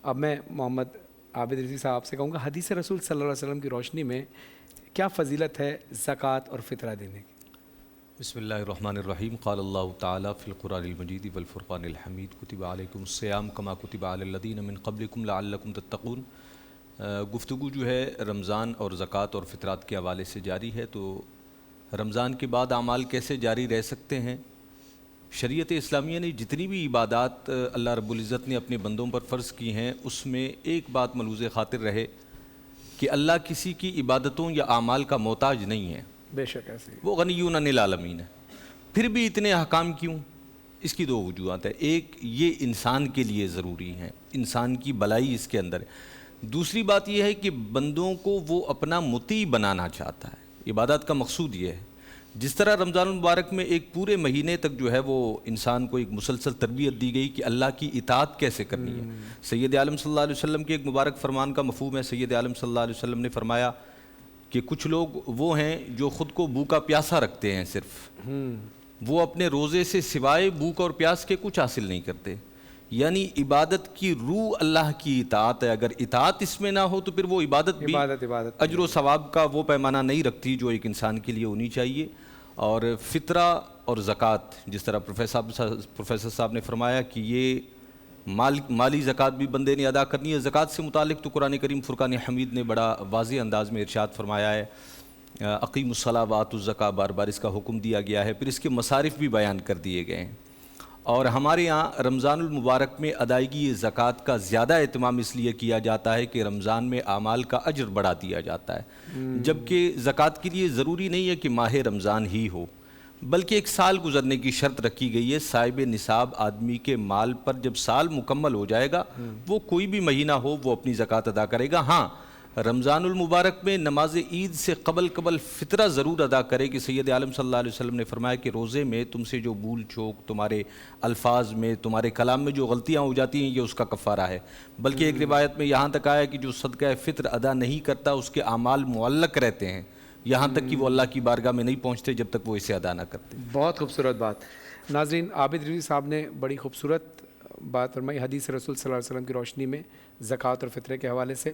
اب میں محمد عابد رضوی صاحب سے کہوں گا حدیث رسول صلی اللہ علیہ وسلم کی روشنی میں کیا فضیلت ہے زکوٰۃ اور فطرہ دینے کی؟ بسم اللہ الرحمن الرحیم قال اللہ تعالیٰ فی القرآن المجید والفرقان الحمید کتب علیکم الصیام کما کتب علی الذین من قبلکم لعلکم تتقون۔ گفتگو جو ہے رمضان اور زکوٰۃ اور فطرات کے حوالے سے جاری ہے، تو رمضان کے بعد اعمال کیسے جاری رہ سکتے ہیں؟ شریعت اسلامیہ نے جتنی بھی عبادات اللہ رب العزت نے اپنے بندوں پر فرض کی ہیں، اس میں ایک بات ملحوظ خاطر رہے کہ اللہ کسی کی عبادتوں یا اعمال کا محتاج نہیں ہے، بے شک ایسے ہی۔ وہ غنی عن العالمین ہے۔ پھر بھی اتنے احکام کیوں؟ اس کی دو وجوہات ہیں۔ ایک، یہ انسان کے لیے ضروری ہیں، انسان کی بھلائی اس کے اندر ہے۔ دوسری بات یہ ہے کہ بندوں کو وہ اپنا مطیع بنانا چاہتا ہے۔ عبادات کا مقصود یہ ہے، جس طرح رمضان المبارک میں ایک پورے مہینے تک جو ہے وہ انسان کو ایک مسلسل تربیت دی گئی کہ اللہ کی اطاعت کیسے کرنی ہے۔ سید عالم صلی اللہ علیہ وسلم کے ایک مبارک فرمان کا مفہوم ہے۔ سید عالم صلی اللہ علیہ وسلم نے فرمایا کہ کچھ لوگ وہ ہیں جو خود کو بھوکا پیاسا رکھتے ہیں، صرف وہ اپنے روزے سے سوائے بھوک اور پیاس کے کچھ حاصل نہیں کرتے۔ یعنی عبادت کی روح اللہ کی اطاعت ہے، اگر اطاعت اس میں نہ ہو تو پھر وہ عبادت بھی اجر و ثواب کا وہ پیمانہ نہیں رکھتی جو ایک انسان کے لیے ہونی چاہیے۔ اور فطرہ اور زکوٰۃ، جس طرح پروفیسر صاحب نے فرمایا کہ یہ مالی زکوٰۃ بھی بندے نے ادا کرنی ہے۔ زکوٰۃ سے متعلق تو قرآن کریم فرقان حمید نے بڑا واضح انداز میں ارشاد فرمایا ہے، اقیموا الصلاۃ وآتوا الزکاۃ، بار بار اس کا حکم دیا گیا ہے، پھر اس کے مصارف بھی بیان کر دیے گئے ہیں۔ اور ہمارے یہاں رمضان المبارک میں ادائیگی زکوٰۃ کا زیادہ اہتمام اس لیے کیا جاتا ہے کہ رمضان میں اعمال کا اجر بڑھا دیا جاتا ہے، جبکہ زکوٰۃ کے لیے ضروری نہیں ہے کہ ماہ رمضان ہی ہو، بلکہ ایک سال گزرنے کی شرط رکھی گئی ہے۔ صاحب نصاب آدمی کے مال پر جب سال مکمل ہو جائے گا، وہ کوئی بھی مہینہ ہو، وہ اپنی زکوٰۃ ادا کرے گا۔ ہاں، رمضان المبارک میں نماز عید سے قبل فطرہ ضرور ادا کرے کہ سید عالم صلی اللہ علیہ وسلم نے فرمایا کہ روزے میں تم سے جو بھول چوک، تمہارے الفاظ میں، تمہارے کلام میں جو غلطیاں ہو جاتی ہیں، یہ اس کا کفارہ ہے۔ بلکہ ایک روایت میں یہاں تک آیا کہ جو صدقہ فطر ادا نہیں کرتا اس کے اعمال معلق رہتے ہیں، یہاں تک کہ وہ اللہ کی بارگاہ میں نہیں پہنچتے جب تک وہ اسے ادا نہ کرتے۔ بہت خوبصورت بات۔ ناظرین، عابد رضوی صاحب نے بڑی خوبصورت بات فرمائی حدیث رسول صلی اللہ علیہ وسلم کی روشنی میں زکوٰۃ اور فطرے کے حوالے سے۔